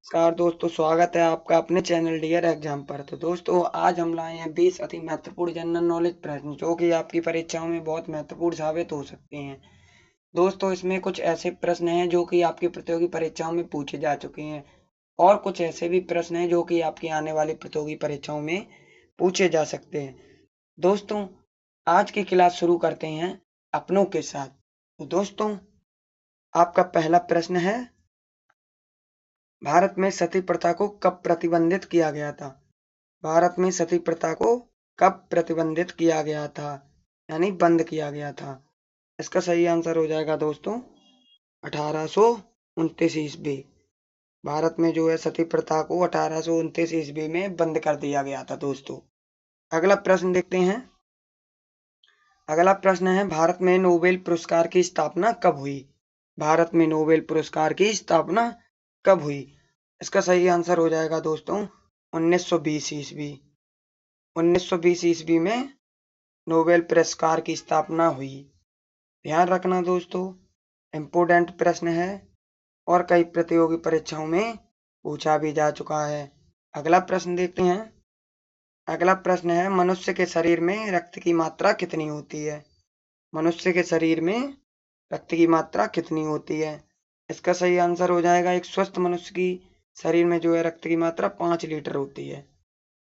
नमस्कार दोस्तों, स्वागत है आपका अपने चैनल डियर एग्जाम पर। तो दोस्तों, आज हम लाए हैं 20 अति महत्वपूर्ण जनरल नॉलेज प्रश्न जो कि आपकी परीक्षाओं में बहुत महत्वपूर्ण साबित हो सकते हैं। दोस्तों, इसमें कुछ ऐसे प्रश्न हैं जो कि आपकी प्रतियोगी परीक्षाओं में पूछे जा चुके हैं और कुछ ऐसे भी प्रश्न हैं जो कि आपकी आने वाली प्रतियोगी परीक्षाओं में पूछे जा सकते हैं। दोस्तों, आज की क्लास शुरू करते हैं अपनों के साथ। तो दोस्तों, आपका पहला प्रश्न है, भारत में सती प्रथा को कब प्रतिबंधित किया गया था? भारत में सती प्रथा को कब प्रतिबंधित किया गया था, यानी बंद किया गया था? इसका सही आंसर हो जाएगा दोस्तों 1829 ईस्वी। भारत में जो है सती प्रथा को 1829 ईस्वी में बंद कर दिया गया था दोस्तों। अगला प्रश्न देखते हैं। अगला प्रश्न है, भारत में नोबेल पुरस्कार की स्थापना कब हुई? भारत में नोबेल पुरस्कार की स्थापना कब हुई? इसका सही आंसर हो जाएगा दोस्तों 1920 ईस्वी। 1920 ईस्वी में नोबेल पुरस्कार की स्थापना हुई। ध्यान रखना दोस्तों, इम्पोर्टेंट प्रश्न है और कई प्रतियोगी परीक्षाओं में पूछा भी जा चुका है। अगला प्रश्न देखते हैं। अगला प्रश्न है, मनुष्य के शरीर में रक्त की मात्रा कितनी होती है? मनुष्य के शरीर में रक्त की मात्रा कितनी होती है? इसका सही आंसर हो जाएगा, एक स्वस्थ मनुष्य की शरीर में जो है रक्त की मात्रा 5 लीटर होती है।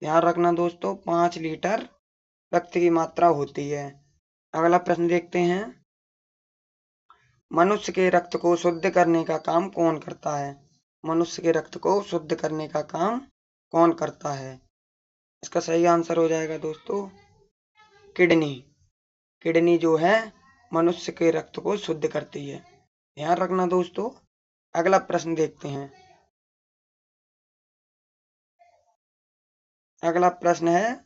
ध्यान रखना दोस्तों, 5 लीटर रक्त की मात्रा होती है। अगला प्रश्न देखते हैं। मनुष्य के रक्त को शुद्ध करने का काम कौन करता है? मनुष्य के रक्त को शुद्ध करने का काम कौन करता है? इसका सही आंसर हो जाएगा दोस्तों किडनी। किडनी जो है मनुष्य के रक्त को शुद्ध करती है। ध्यान रखना दोस्तों। अगला प्रश्न देखते हैं। अगला प्रश्न है,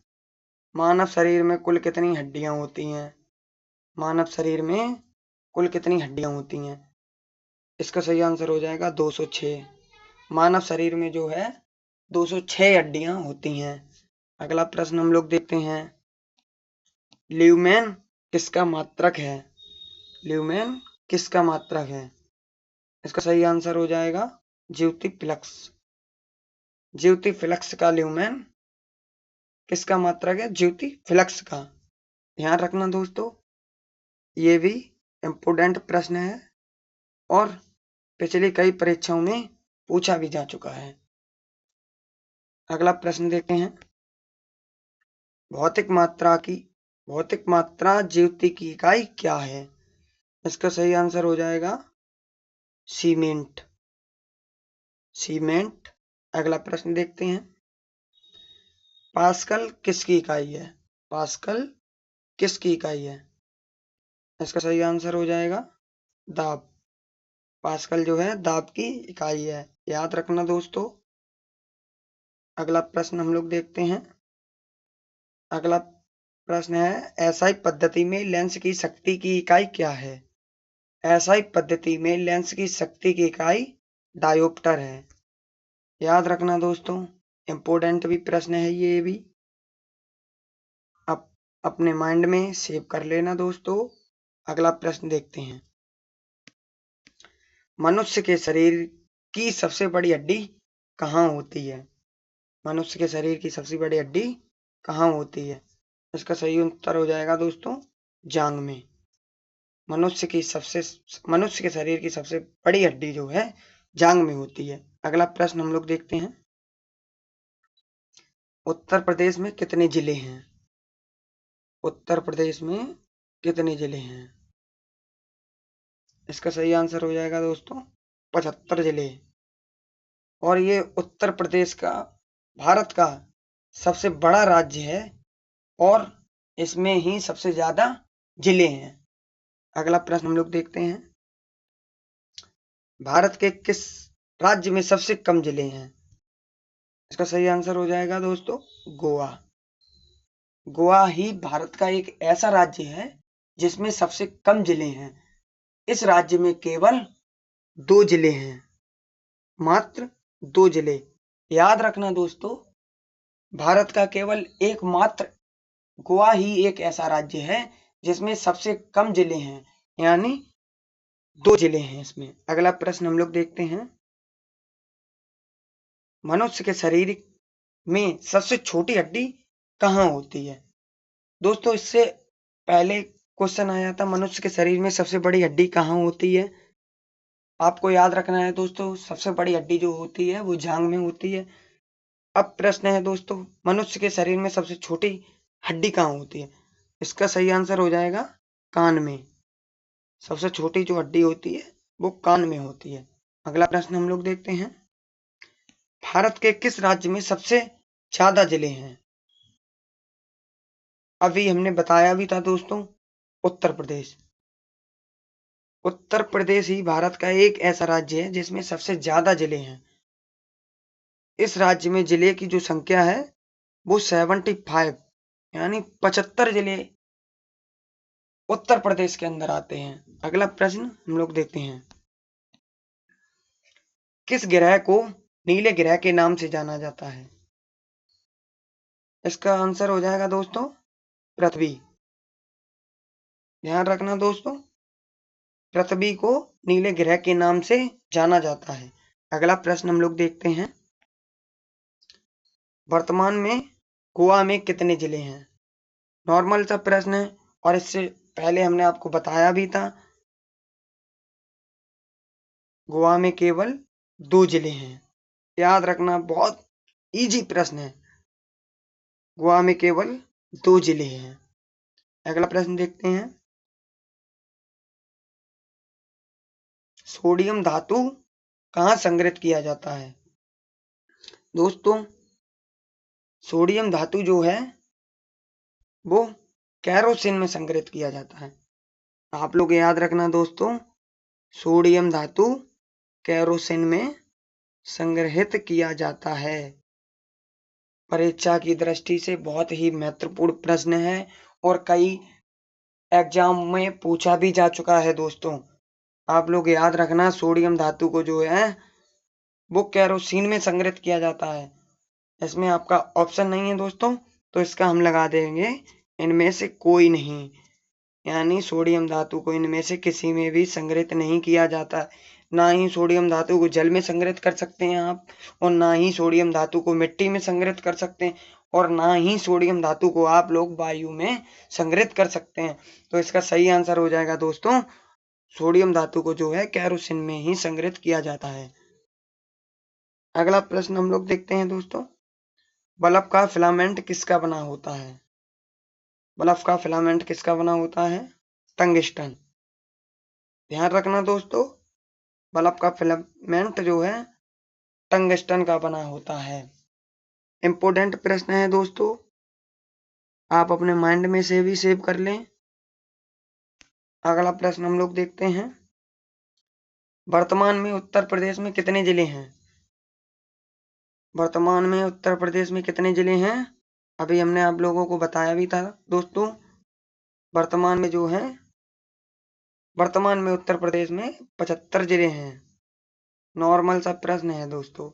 मानव शरीर में कुल कितनी हड्डियां होती हैं? मानव शरीर में कुल कितनी हड्डियां होती हैं? इसका सही आंसर हो जाएगा 206। मानव शरीर में जो है 206 हड्डियां होती हैं। अगला प्रश्न हम लोग देखते हैं। ल्यूमेन किसका मात्रक है? ल्यूमेन किसका मात्रक है? इसका सही आंसर हो जाएगा ज्यूटीफ्लक्स। ज्यूटीफ्लक्स का ल्यूमेन किसका मात्रक है? ज्यूटीफ्लक्स का। ध्यान रखना दोस्तों, ये भी इम्पोर्टेंट प्रश्न है और पिछली कई परीक्षाओं में पूछा भी जा चुका है। अगला प्रश्न देखते हैं। भौतिक मात्रा ज्योति की इकाई क्या है? इसका सही आंसर हो जाएगा सीमेंट। सीमेंट। अगला प्रश्न देखते हैं। पास्कल किसकी इकाई है? पास्कल किसकी इकाई है? इसका सही आंसर हो जाएगा दाब। पास्कल जो है दाब की इकाई है। याद रखना दोस्तों। अगला प्रश्न हम लोग देखते हैं। अगला प्रश्न है, एसआई पद्धति में लेंस की शक्ति की इकाई क्या है? एसआई पद्धति में लेंस की शक्ति की इकाई डायोप्टर है। याद रखना दोस्तों, इम्पोर्टेंट भी प्रश्न है ये भी। अब अपने माइंड में सेव कर लेना दोस्तों। अगला प्रश्न देखते हैं। मनुष्य के शरीर की सबसे बड़ी हड्डी कहाँ होती है? मनुष्य के शरीर की सबसे बड़ी हड्डी कहाँ होती है? इसका सही उत्तर हो जाएगा दोस्तों जांघ में। मनुष्य के शरीर की सबसे बड़ी हड्डी जो है जांघ में होती है। अगला प्रश्न हम लोग देखते हैं। उत्तर प्रदेश में कितने जिले हैं? उत्तर प्रदेश में कितने जिले हैं? इसका सही आंसर हो जाएगा दोस्तों 75 जिले। और ये उत्तर प्रदेश का भारत का सबसे बड़ा राज्य है और इसमें ही सबसे ज्यादा जिले हैं। अगला प्रश्न हम लोग देखते हैं। भारत के किस राज्य में सबसे कम जिले हैं? इसका सही आंसर हो जाएगा दोस्तों गोवा। गोवा ही भारत का एक ऐसा राज्य है जिसमें सबसे कम जिले हैं। इस राज्य में केवल 2 जिले हैं, मात्र 2 जिले। याद रखना दोस्तों, भारत का केवल एकमात्र गोवा ही एक ऐसा राज्य है जिसमें सबसे कम जिले हैं, यानी 2 जिले हैं इसमें। अगला प्रश्न हम लोग देखते हैं। मनुष्य के शरीर में सबसे छोटी हड्डी कहाँ होती है? दोस्तों इससे पहले क्वेश्चन आया था मनुष्य के शरीर में सबसे बड़ी हड्डी कहाँ होती है। आपको याद रखना है दोस्तों, सबसे बड़ी हड्डी जो होती है वो जांघ में होती है। अब प्रश्न है दोस्तों, मनुष्य के शरीर में सबसे छोटी हड्डी कहाँ होती है? इसका सही आंसर हो जाएगा कान में। सबसे छोटी जो हड्डी होती है वो कान में होती है। अगला प्रश्न हम लोग देखते हैं, भारत के किस राज्य में सबसे ज्यादा जिले हैं? अभी हमने बताया भी था दोस्तों, उत्तर प्रदेश। उत्तर प्रदेश ही भारत का एक ऐसा राज्य है जिसमें सबसे ज्यादा जिले हैं। इस राज्य में जिले की जो संख्या है वो 75 यानी 75 जिले उत्तर प्रदेश के अंदर आते हैं। अगला प्रश्न हम लोग देखते हैं, किस ग्रह को नीले ग्रह के नाम से जाना जाता है? इसका आंसर हो जाएगा दोस्तों पृथ्वी। ध्यान रखना दोस्तों, पृथ्वी को नीले ग्रह के नाम से जाना जाता है। अगला प्रश्न हम लोग देखते हैं, वर्तमान में गोवा में कितने जिले हैं? नॉर्मल सा प्रश्न है और इससे पहले हमने आपको बताया भी था, गोवा में केवल 2 जिले हैं। याद रखना, बहुत इजी प्रश्न है, गोवा में केवल 2 जिले हैं। अगला प्रश्न देखते हैं, सोडियम धातु कहाँ संग्रहित किया जाता है? दोस्तों सोडियम धातु जो है वो केरोसिन में संग्रहित किया जाता है। आप लोग याद रखना दोस्तों, सोडियम धातु केरोसिन में संग्रहित किया जाता है। परीक्षा की दृष्टि से बहुत ही महत्वपूर्ण प्रश्न है और कई एग्जाम में पूछा भी जा चुका है दोस्तों। आप लोग याद रखना, सोडियम धातु को जो है वो केरोसिन में संग्रहित किया जाता है। इसमें आपका ऑप्शन नहीं है दोस्तों, तो इसका हम लगा देंगे इनमें से कोई नहीं, यानी सोडियम धातु को इनमें से किसी में भी संग्रहित नहीं किया जाता। ना ही सोडियम धातु को जल में संग्रहित कर सकते हैं आप, और ना ही सोडियम धातु को मिट्टी में संग्रहित कर सकते हैं, और ना ही सोडियम धातु को आप लोग वायु में संग्रहित कर सकते हैं। तो इसका सही आंसर हो जाएगा दोस्तों, सोडियम धातु को जो है केरोसिन में ही संग्रहित किया जाता है। अगला प्रश्न हम लोग देखते हैं दोस्तों, बल्ब का फिलामेंट किसका बना होता है? बल्ब का फिलामेंट किसका बना होता है? टंगस्टन। ध्यान रखना दोस्तों, बल्ब का फिलामेंट जो है टंगस्टन का बना होता है। इंपोर्टेंट प्रश्न है दोस्तों, आप अपने माइंड में से भी सेव कर लें। अगला प्रश्न हम लोग देखते हैं, वर्तमान में उत्तर प्रदेश में कितने जिले हैं? वर्तमान में उत्तर प्रदेश में कितने जिले हैं? अभी हमने आप लोगों को बताया भी था दोस्तों, वर्तमान में जो है, वर्तमान में उत्तर प्रदेश में 75 जिले हैं। नॉर्मल सा प्रश्न है दोस्तों।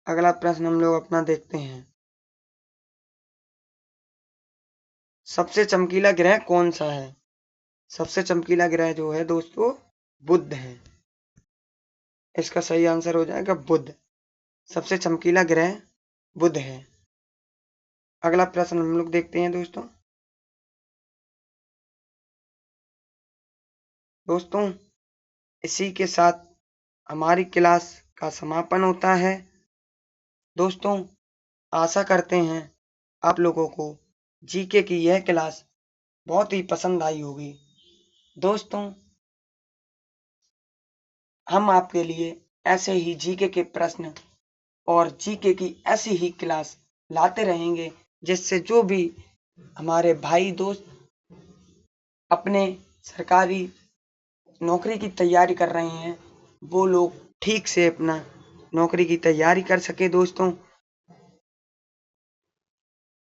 अगला प्रश्न हम लोग अपना देखते हैं, सबसे चमकीला ग्रह कौन सा है? सबसे चमकीला ग्रह जो है दोस्तों बुध है। इसका सही आंसर हो जाएगा बुध। सबसे चमकीला ग्रह बुध है। अगला प्रश्न हम लोग देखते हैं दोस्तों, इसी के साथ हमारी क्लास का समापन होता है। दोस्तों आशा करते हैं आप लोगों को जीके की यह क्लास बहुत ही पसंद आई होगी। दोस्तों हम आपके लिए ऐसे ही जीके के प्रश्न और जीके की ऐसी ही क्लास लाते रहेंगे, जिससे जो भी हमारे भाई दोस्त अपने सरकारी नौकरी की तैयारी कर रहे हैं वो लोग ठीक से अपना नौकरी की तैयारी कर सके। दोस्तों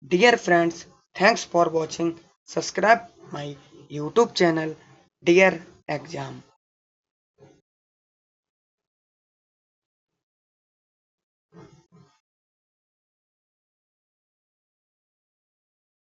dear friends, thanks for watching, subscribe my YouTube channel dear exam.